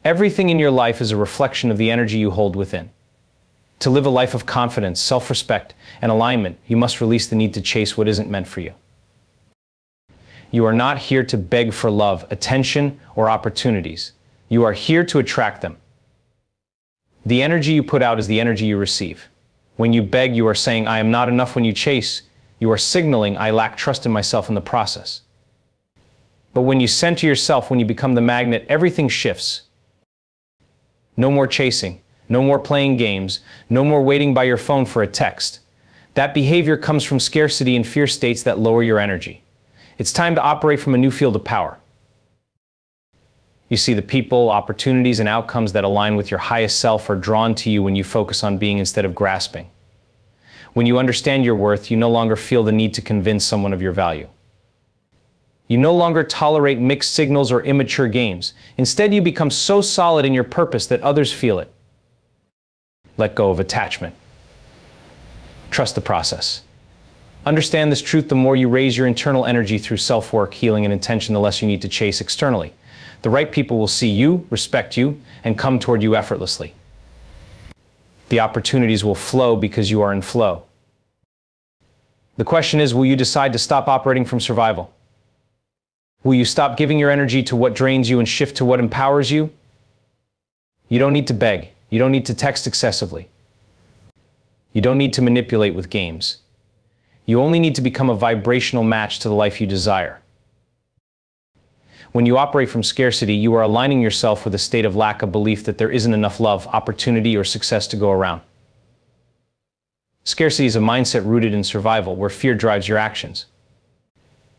Everything in your life is a reflection of the energy you hold within. To live a life of confidence, self-respect, and alignment, you must release the need to chase what isn't meant for you. You are not here to beg for love, attention, or opportunities. You are here to attract them. The energy you put out is the energy you receive. When you beg, you are saying, "I am not enough." When you chase, you are signaling, "I lack trust in myself in the process." But when you center yourself, when you become the magnet, everything shifts. No more chasing, no more playing games, no more waiting by your phone for a text. That behavior comes from scarcity and fear states that lower your energy. It's time to operate from a new field of power. You see, the people, opportunities, and outcomes that align with your highest self are drawn to you when you focus on being instead of grasping. When you understand your worth, you no longer feel the need to convince someone of your value. You no longer tolerate mixed signals or immature games. Instead, you become so solid in your purpose that others feel it. Let go of attachment. Trust the process. Understand this truth: the more you raise your internal energy through self-work, healing, and intention, the less you need to chase externally. The right people will see you, respect you, and come toward you effortlessly. The opportunities will flow because you are in flow. The question is, will you decide to stop operating from survival? Will you stop giving your energy to what drains you and shift to what empowers you? You don't need to beg. You don't need to text excessively. You don't need to manipulate with games. You only need to become a vibrational match to the life you desire. When you operate from scarcity, you are aligning yourself with a state of lack, of belief that there isn't enough love, opportunity, or success to go around. Scarcity is a mindset rooted in survival, where fear drives your actions.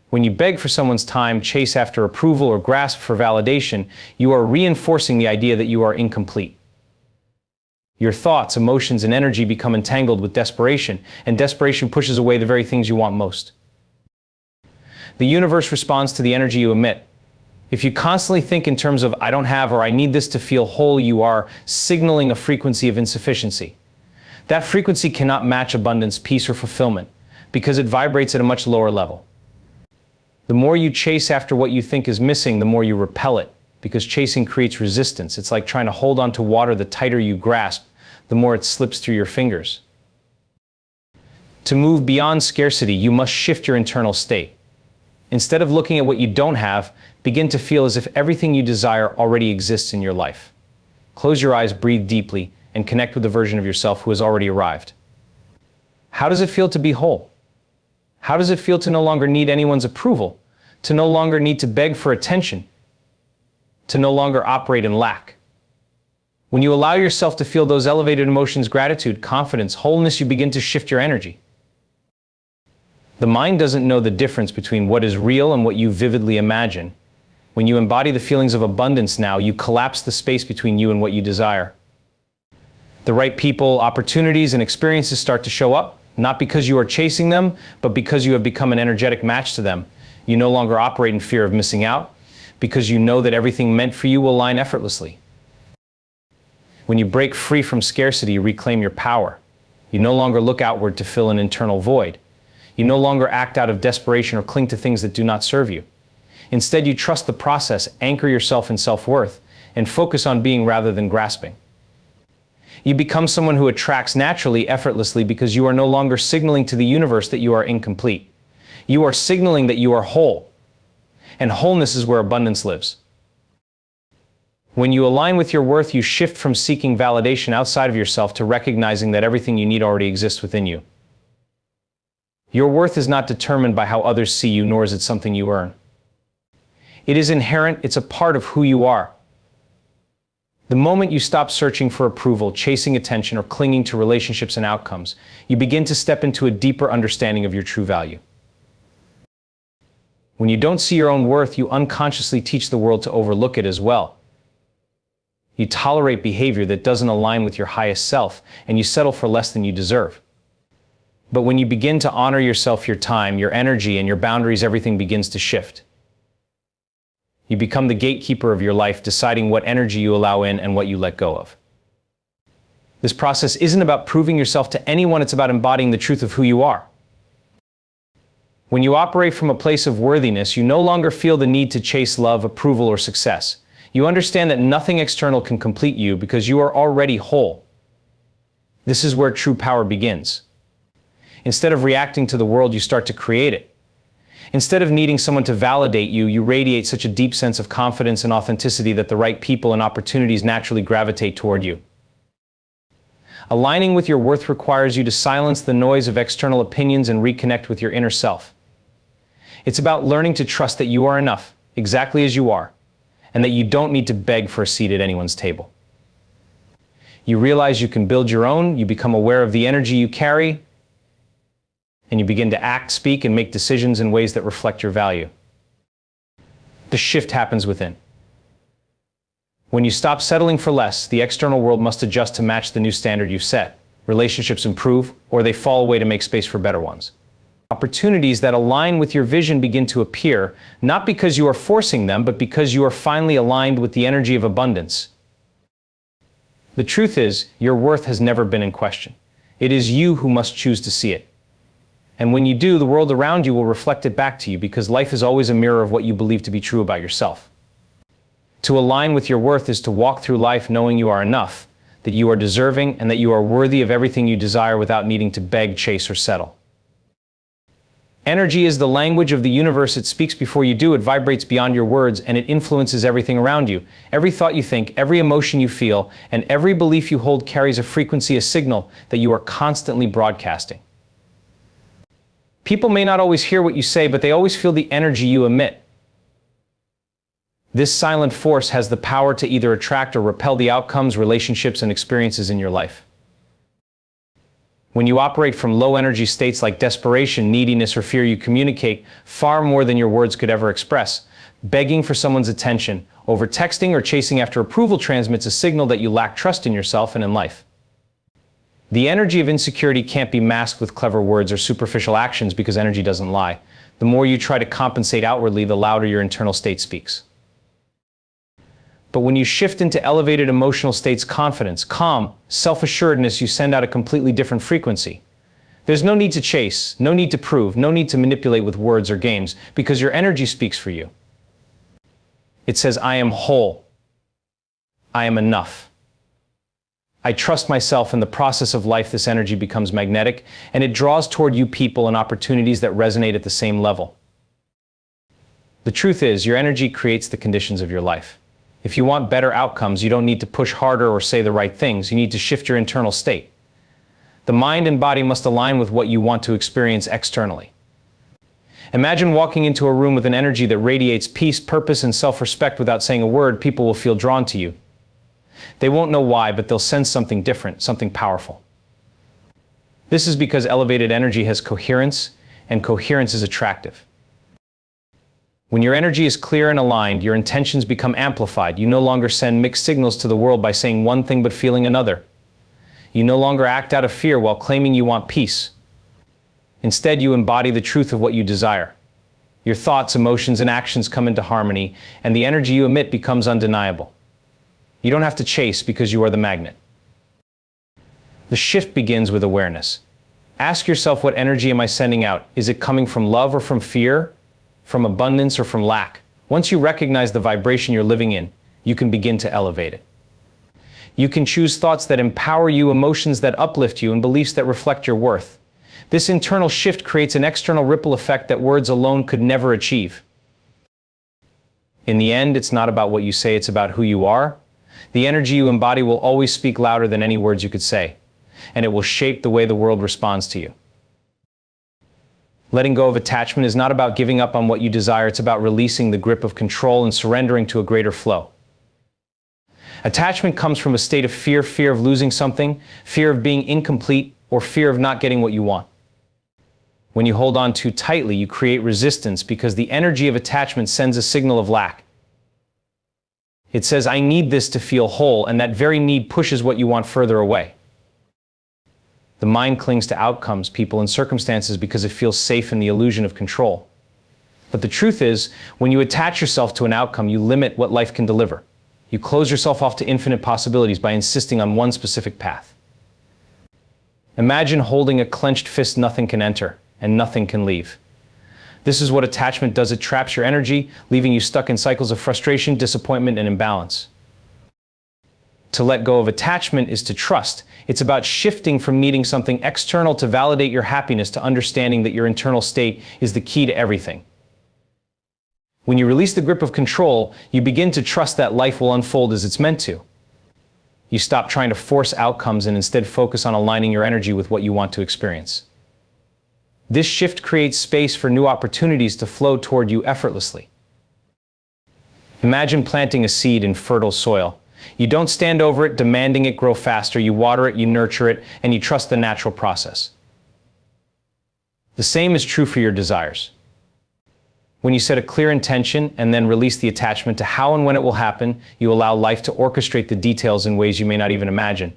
When you beg for someone's time, chase after approval, or grasp for validation, you are reinforcing the idea that you are incomplete. Your thoughts, emotions, and energy become entangled with desperation, and desperation pushes away the very things you want most. The universe responds to the energy you emit. If you constantly think in terms of "I don't have" or "I need this to feel whole," you are signaling a frequency of insufficiency. That frequency cannot match abundance, peace, or fulfillment, because it vibrates at a much lower level. The more you chase after what you think is missing, the more you repel it, because chasing creates resistance. It's like trying to hold on to water. The tighter you grasp, the more it slips through your fingers. To move beyond scarcity, you must shift your internal state. Instead of looking at what you don't have, begin to feel as if everything you desire already exists in your life. Close your eyes, breathe deeply, and connect with the version of yourself who has already arrived. How does it feel to be whole? How does it feel to no longer need anyone's approval? To no longer need to beg for attention? To no longer operate in lack? When you allow yourself to feel those elevated emotions, gratitude, confidence, wholeness, you begin to shift your energy. The mind doesn't know the difference between what is real and what you vividly imagine. When you embody the feelings of abundance now, you collapse the space between you and what you desire. The right people, opportunities, and experiences start to show up, not because you are chasing them, but because you have become an energetic match to them. You no longer operate in fear of missing out, because you know that everything meant for you will align effortlessly. When you break free from scarcity, you reclaim your power. You no longer look outward to fill an internal void. You no longer act out of desperation or cling to things that do not serve you. Instead, you trust the process, anchor yourself in self-worth, and focus on being rather than grasping. You become someone who attracts naturally, effortlessly, because you are no longer signaling to the universe that you are incomplete. You are signaling that you are whole. And wholeness is where abundance lives. When you align with your worth, you shift from seeking validation outside of yourself to recognizing that everything you need already exists within you. Your worth is not determined by how others see you, nor is it something you earn. It is inherent, it's a part of who you are. The moment you stop searching for approval, chasing attention, or clinging to relationships and outcomes, you begin to step into a deeper understanding of your true value. When you don't see your own worth, you unconsciously teach the world to overlook it as well. You tolerate behavior that doesn't align with your highest self, and you settle for less than you deserve. But when you begin to honor yourself, your time, your energy, and your boundaries, everything begins to shift. You become the gatekeeper of your life, deciding what energy you allow in and what you let go of. This process isn't about proving yourself to anyone, it's about embodying the truth of who you are. When you operate from a place of worthiness, you no longer feel the need to chase love, approval, or success. You understand that nothing external can complete you because you are already whole. This is where true power begins. Instead of reacting to the world, you start to create it. Instead of needing someone to validate you, you radiate such a deep sense of confidence and authenticity that the right people and opportunities naturally gravitate toward you. Aligning with your worth requires you to silence the noise of external opinions and reconnect with your inner self. It's about learning to trust that you are enough, exactly as you are, and that you don't need to beg for a seat at anyone's table. You realize you can build your own, you become aware of the energy you carry, and you begin to act, speak, and make decisions in ways that reflect your value. The shift happens within. When you stop settling for less, the external world must adjust to match the new standard you've set. Relationships improve, or they fall away to make space for better ones. Opportunities that align with your vision begin to appear, not because you are forcing them, but because you are finally aligned with the energy of abundance. The truth is, your worth has never been in question. It is you who must choose to see it. And when you do, the world around you will reflect it back to you, because life is always a mirror of what you believe to be true about yourself. To align with your worth is to walk through life knowing you are enough, that you are deserving, and that you are worthy of everything you desire without needing to beg, chase, or settle. Energy is the language of the universe. It speaks before you do, it vibrates beyond your words, and it influences everything around you. Every thought you think, every emotion you feel, and every belief you hold carries a frequency, a signal that you are constantly broadcasting. People may not always hear what you say, but they always feel the energy you emit. This silent force has the power to either attract or repel the outcomes, relationships, and experiences in your life. When you operate from low energy states like desperation, neediness, or fear, you communicate far more than your words could ever express. Begging for someone's attention, over texting, or chasing after approval transmits a signal that you lack trust in yourself and in life. The energy of insecurity can't be masked with clever words or superficial actions, because energy doesn't lie. The more you try to compensate outwardly, the louder your internal state speaks. But when you shift into elevated emotional states, confidence, calm, self-assuredness, you send out a completely different frequency. There's no need to chase, no need to prove, no need to manipulate with words or games, because your energy speaks for you. It says, I am whole. I am enough. I trust myself. In the process of life, this energy becomes magnetic, and it draws toward you people and opportunities that resonate at the same level. The truth is, your energy creates the conditions of your life. If you want better outcomes, you don't need to push harder or say the right things. You need to shift your internal state. The mind and body must align with what you want to experience externally. Imagine walking into a room with an energy that radiates peace, purpose, and self-respect. Without saying a word, people will feel drawn to you. They won't know why, but they'll sense something different, something powerful. This is because elevated energy has coherence, and coherence is attractive. When your energy is clear and aligned, your intentions become amplified. You no longer send mixed signals to the world by saying one thing but feeling another. You no longer act out of fear while claiming you want peace. Instead, you embody the truth of what you desire. Your thoughts, emotions, and actions come into harmony, and the energy you emit becomes undeniable. You don't have to chase, because you are the magnet. The shift begins with awareness. Ask yourself, what energy am I sending out? Is it coming from love or from fear? From abundance or from lack? Once you recognize the vibration you're living in, you can begin to elevate it. You can choose thoughts that empower you, emotions that uplift you, and beliefs that reflect your worth. This internal shift creates an external ripple effect that words alone could never achieve. In the end, it's not about what you say, it's about who you are. The energy you embody will always speak louder than any words you could say, and it will shape the way the world responds to you. Letting go of attachment is not about giving up on what you desire, it's about releasing the grip of control and surrendering to a greater flow. Attachment comes from a state of fear, fear of losing something, fear of being incomplete, or fear of not getting what you want. When you hold on too tightly, you create resistance, because the energy of attachment sends a signal of lack. It says, I need this to feel whole, and that very need pushes what you want further away. The mind clings to outcomes, people, and circumstances because it feels safe in the illusion of control. But the truth is, when you attach yourself to an outcome, you limit what life can deliver. You close yourself off to infinite possibilities by insisting on one specific path. Imagine holding a clenched fist. Nothing can enter, and nothing can leave. This is what attachment does. It traps your energy, leaving you stuck in cycles of frustration, disappointment, and imbalance. To let go of attachment is to trust. It's about shifting from needing something external to validate your happiness to understanding that your internal state is the key to everything. When you release the grip of control, you begin to trust that life will unfold as it's meant to. You stop trying to force outcomes and instead focus on aligning your energy with what you want to experience. This shift creates space for new opportunities to flow toward you effortlessly. Imagine planting a seed in fertile soil. You don't stand over it, demanding it grow faster. You water it, you nurture it, and you trust the natural process. The same is true for your desires. When you set a clear intention and then release the attachment to how and when it will happen, you allow life to orchestrate the details in ways you may not even imagine.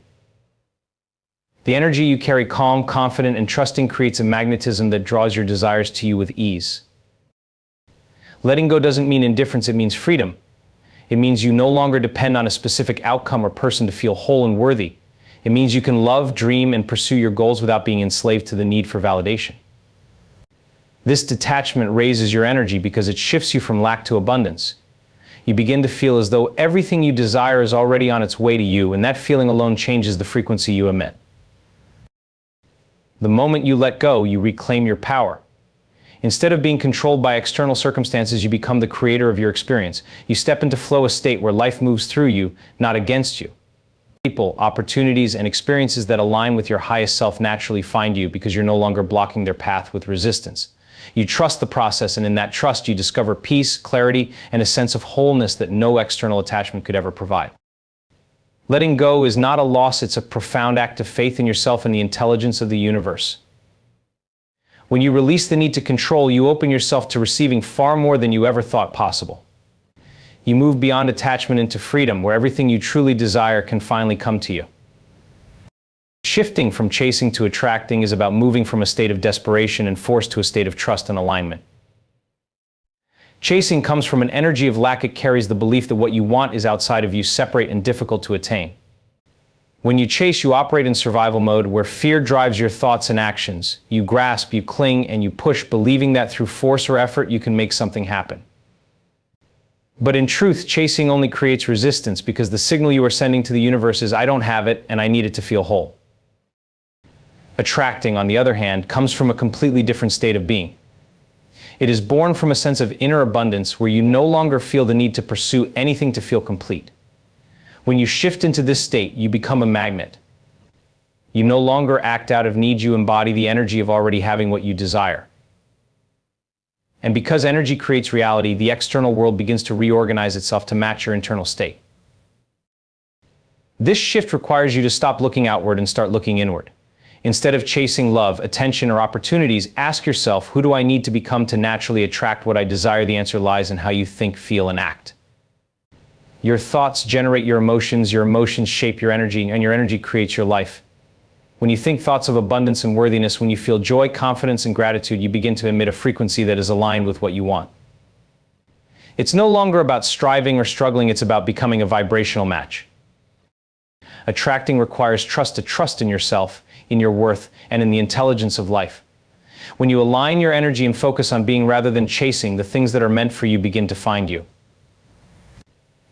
The energy you carry, calm, confident, and trusting, creates a magnetism that draws your desires to you with ease. Letting go doesn't mean indifference, it means freedom. It means you no longer depend on a specific outcome or person to feel whole and worthy. It means you can love, dream, and pursue your goals without being enslaved to the need for validation. This detachment raises your energy because it shifts you from lack to abundance. You begin to feel as though everything you desire is already on its way to you, and that feeling alone changes the frequency you emit. The moment you let go, you reclaim your power. Instead of being controlled by external circumstances, you become the creator of your experience. You step into flow, a state where life moves through you, not against you. People, opportunities, and experiences that align with your highest self naturally find you because you're no longer blocking their path with resistance. You trust the process, and in that trust, you discover peace, clarity, and a sense of wholeness that no external attachment could ever provide. Letting go is not a loss, it's a profound act of faith in yourself and the intelligence of the universe. When you release the need to control, you open yourself to receiving far more than you ever thought possible. You move beyond attachment into freedom, where everything you truly desire can finally come to you. Shifting from chasing to attracting is about moving from a state of desperation and force to a state of trust and alignment. Chasing comes from an energy of lack. It carries the belief that what you want is outside of you, separate and difficult to attain. When you chase, you operate in survival mode, where fear drives your thoughts and actions. You grasp, you cling, and you push, believing that through force or effort you can make something happen. But in truth, chasing only creates resistance, because the signal you are sending to the universe is, I don't have it, and I need it to feel whole. Attracting, on the other hand, comes from a completely different state of being. It is born from a sense of inner abundance, where you no longer feel the need to pursue anything to feel complete. When you shift into this state, you become a magnet. You no longer act out of need, you embody the energy of already having what you desire. And because energy creates reality, the external world begins to reorganize itself to match your internal state. This shift requires you to stop looking outward and start looking inward. Instead of chasing love, attention, or opportunities, ask yourself, who do I need to become to naturally attract what I desire? The answer lies in how you think, feel, and act. Your thoughts generate your emotions shape your energy, and your energy creates your life. When you think thoughts of abundance and worthiness, when you feel joy, confidence, and gratitude, you begin to emit a frequency that is aligned with what you want. It's no longer about striving or struggling, it's about becoming a vibrational match. Attracting requires trust, to trust in yourself, in your worth, and in the intelligence of life. When you align your energy and focus on being rather than chasing, the things that are meant for you begin to find you.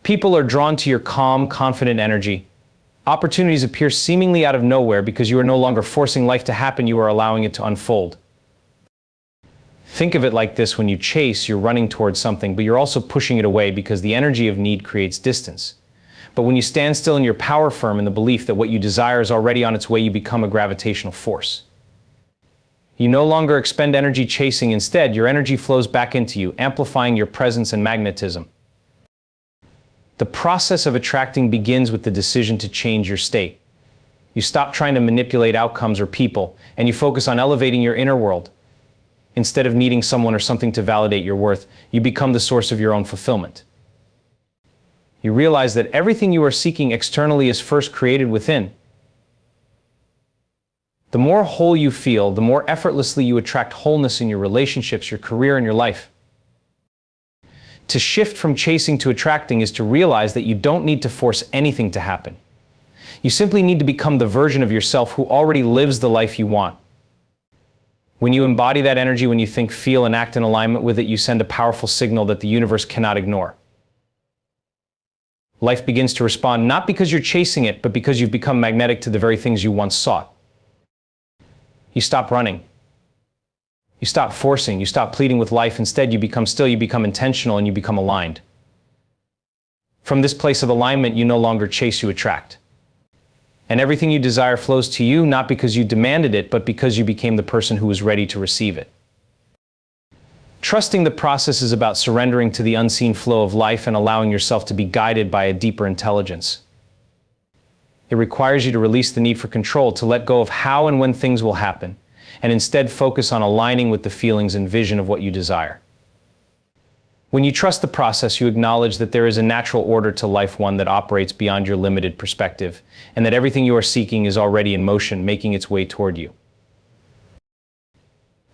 People are drawn to your calm, confident energy. Opportunities appear seemingly out of nowhere because you are no longer forcing life to happen, you are allowing it to unfold. Think of it like this: when you chase, you're running towards something, but you're also pushing it away because the energy of need creates distance. But when you stand still in your power, firm in the belief that what you desire is already on its way, you become a gravitational force. You no longer expend energy chasing, instead, your energy flows back into you, amplifying your presence and magnetism. The process of attracting begins with the decision to change your state. You stop trying to manipulate outcomes or people, and you focus on elevating your inner world. Instead of needing someone or something to validate your worth, you become the source of your own fulfillment. You realize that everything you are seeking externally is first created within. The more whole you feel, the more effortlessly you attract wholeness in your relationships, your career, and your life. To shift from chasing to attracting is to realize that you don't need to force anything to happen. You simply need to become the version of yourself who already lives the life you want. When you embody that energy, when you think, feel, and act in alignment with it, you send a powerful signal that the universe cannot ignore. Life begins to respond not because you're chasing it, but because you've become magnetic to the very things you once sought. You stop running. You stop forcing. You stop pleading with life. Instead, you become still, you become intentional, and you become aligned. From this place of alignment, you no longer chase, you attract. And everything you desire flows to you, not because you demanded it, but because you became the person who was ready to receive it. Trusting the process is about surrendering to the unseen flow of life and allowing yourself to be guided by a deeper intelligence. It requires you to release the need for control, to let go of how and when things will happen, and instead focus on aligning with the feelings and vision of what you desire. When you trust the process, you acknowledge that there is a natural order to life, one that operates beyond your limited perspective, and that everything you are seeking is already in motion, making its way toward you.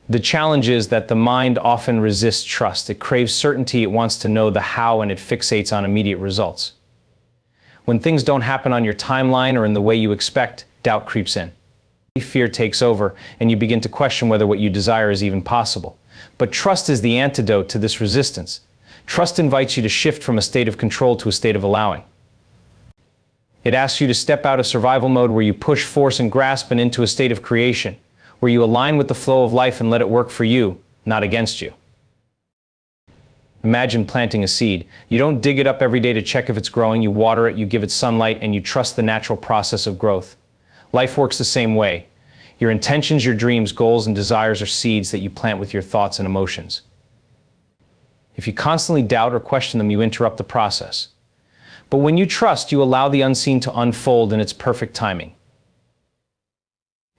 The challenge is that the mind often resists trust. It craves certainty, it wants to know the how, and it fixates on immediate results. When things don't happen on your timeline or in the way you expect, doubt creeps in. Fear takes over, and you begin to question whether what you desire is even possible. But trust is the antidote to this resistance. Trust invites you to shift from a state of control to a state of allowing. It asks you to step out of survival mode, where you push, force, and grasp, and into a state of creation, where you align with the flow of life and let it work for you, not against you. Imagine planting a seed. You don't dig it up every day to check if it's growing. You water it, you give it sunlight, and you trust the natural process of growth. Life works the same way. Your intentions, your dreams, goals, and desires are seeds that you plant with your thoughts and emotions. If you constantly doubt or question them, you interrupt the process. But when you trust, you allow the unseen to unfold in its perfect timing.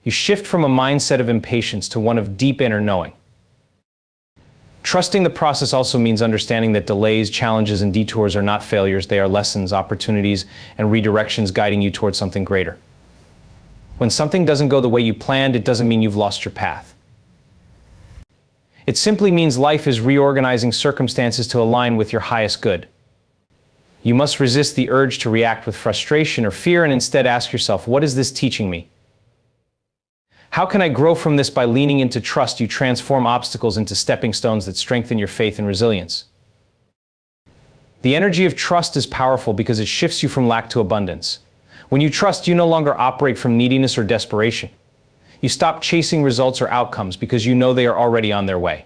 You shift from a mindset of impatience to one of deep inner knowing. Trusting the process also means understanding that delays, challenges, and detours are not failures. They are lessons, opportunities, and redirections guiding you towards something greater. When something doesn't go the way you planned, it doesn't mean you've lost your path. It simply means life is reorganizing circumstances to align with your highest good. You must resist the urge to react with frustration or fear and instead ask yourself, what is this teaching me? How can I grow from this? By leaning into trust, you transform obstacles into stepping stones that strengthen your faith and resilience. The energy of trust is powerful because it shifts you from lack to abundance. When you trust, you no longer operate from neediness or desperation. You stop chasing results or outcomes because you know they are already on their way.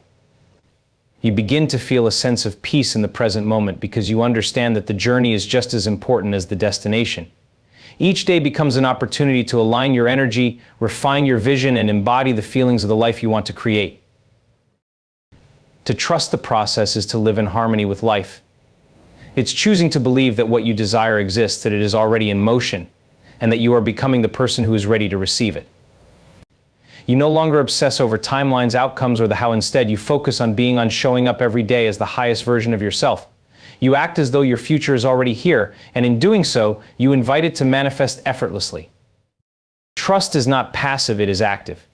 You begin to feel a sense of peace in the present moment because you understand that the journey is just as important as the destination. Each day becomes an opportunity to align your energy, refine your vision, and embody the feelings of the life you want to create. To trust the process is to live in harmony with life. It's choosing to believe that what you desire exists, that it is already in motion, and that you are becoming the person who is ready to receive it. You no longer obsess over timelines, outcomes, or the how. Instead, you focus on showing up every day as the highest version of yourself. You act as though your future is already here, and in doing so, you invite it to manifest effortlessly. Trust is not passive, it is active.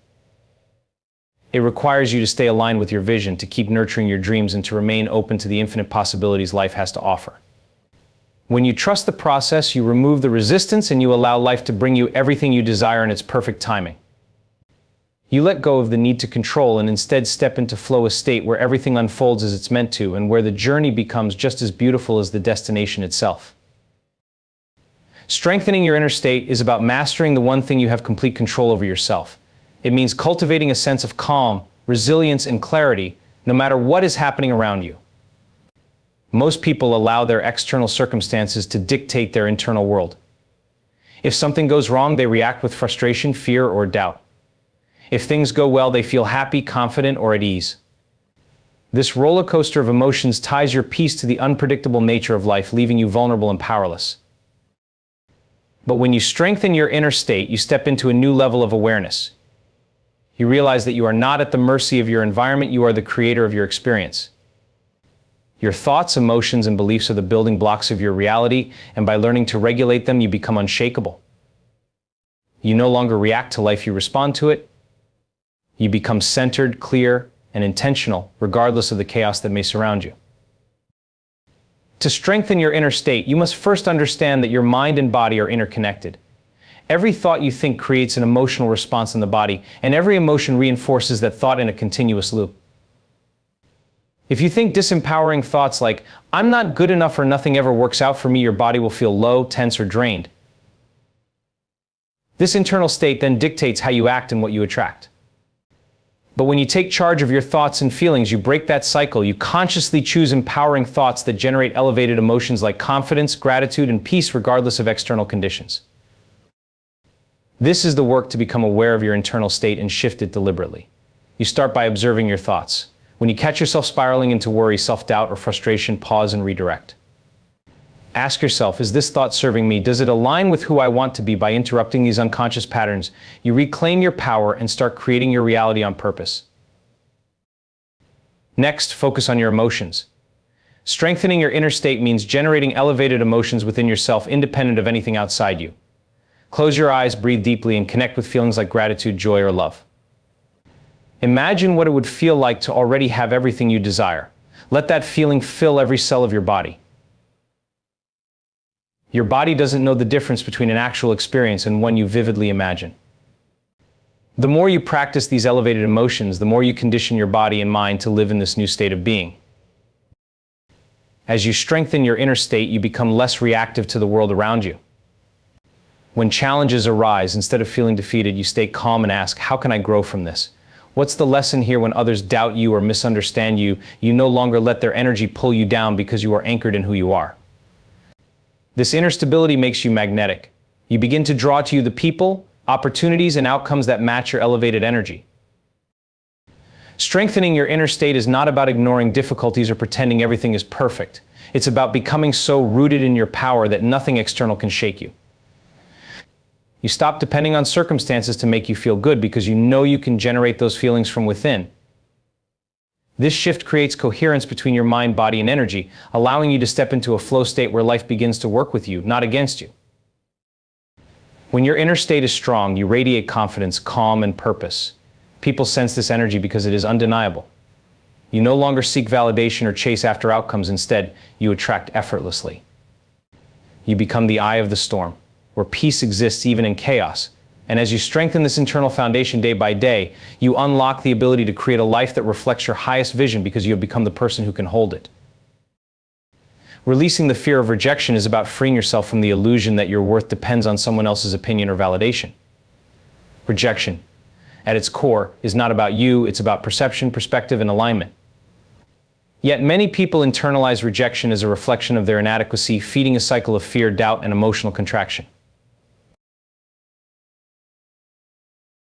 It requires you to stay aligned with your vision, to keep nurturing your dreams, and to remain open to the infinite possibilities life has to offer. When you trust the process, you remove the resistance and you allow life to bring you everything you desire in its perfect timing. You let go of the need to control and instead step into flow, a state where everything unfolds as it's meant to, and where the journey becomes just as beautiful as the destination itself. Strengthening your inner state is about mastering the one thing you have complete control over: yourself. It means cultivating a sense of calm, resilience, and clarity, no matter what is happening around you. Most people allow their external circumstances to dictate their internal world. If something goes wrong, they react with frustration, fear, or doubt. If things go well, they feel happy, confident, or at ease. This roller coaster of emotions ties your peace to the unpredictable nature of life, leaving you vulnerable and powerless. But when you strengthen your inner state, you step into a new level of awareness. You realize that you are not at the mercy of your environment, you are the creator of your experience. Your thoughts, emotions, and beliefs are the building blocks of your reality, and by learning to regulate them, you become unshakable. You no longer react to life, you respond to it. You become centered, clear, and intentional, regardless of the chaos that may surround you. To strengthen your inner state, you must first understand that your mind and body are interconnected. Every thought you think creates an emotional response in the body, and every emotion reinforces that thought in a continuous loop. If you think disempowering thoughts like, "I'm not good enough or nothing ever works out for me," your body will feel low, tense, or drained. This internal state then dictates how you act and what you attract. But when you take charge of your thoughts and feelings, you break that cycle. You consciously choose empowering thoughts that generate elevated emotions like confidence, gratitude, and peace regardless of external conditions. This is the work to become aware of your internal state and shift it deliberately. You start by observing your thoughts. When you catch yourself spiraling into worry, self-doubt, or frustration, pause and redirect. Ask yourself, is this thought serving me? Does it align with who I want to be? By interrupting these unconscious patterns, you reclaim your power and start creating your reality on purpose. Next, focus on your emotions. Strengthening your inner state means generating elevated emotions within yourself, independent of anything outside you. Close your eyes, breathe deeply, and connect with feelings like gratitude, joy, or love. Imagine what it would feel like to already have everything you desire. Let that feeling fill every cell of your body. Your body doesn't know the difference between an actual experience and one you vividly imagine. The more you practice these elevated emotions, the more you condition your body and mind to live in this new state of being. As you strengthen your inner state, you become less reactive to the world around you. When challenges arise, instead of feeling defeated, you stay calm and ask, how can I grow from this? What's the lesson here? When others doubt you or misunderstand you, you no longer let their energy pull you down because you are anchored in who you are. This inner stability makes you magnetic. You begin to draw to you the people, opportunities, and outcomes that match your elevated energy. Strengthening your inner state is not about ignoring difficulties or pretending everything is perfect. It's about becoming so rooted in your power that nothing external can shake you. You stop depending on circumstances to make you feel good because you know you can generate those feelings from within. This shift creates coherence between your mind, body, and energy, allowing you to step into a flow state where life begins to work with you, not against you. When your inner state is strong, you radiate confidence, calm, and purpose. People sense this energy because it is undeniable. You no longer seek validation or chase after outcomes. Instead, you attract effortlessly. You become the eye of the storm, where peace exists even in chaos. And as you strengthen this internal foundation day by day, you unlock the ability to create a life that reflects your highest vision because you have become the person who can hold it. Releasing the fear of rejection is about freeing yourself from the illusion that your worth depends on someone else's opinion or validation. Rejection, at its core, is not about you, it's about perception, perspective, and alignment. Yet many people internalize rejection as a reflection of their inadequacy, feeding a cycle of fear, doubt, and emotional contraction.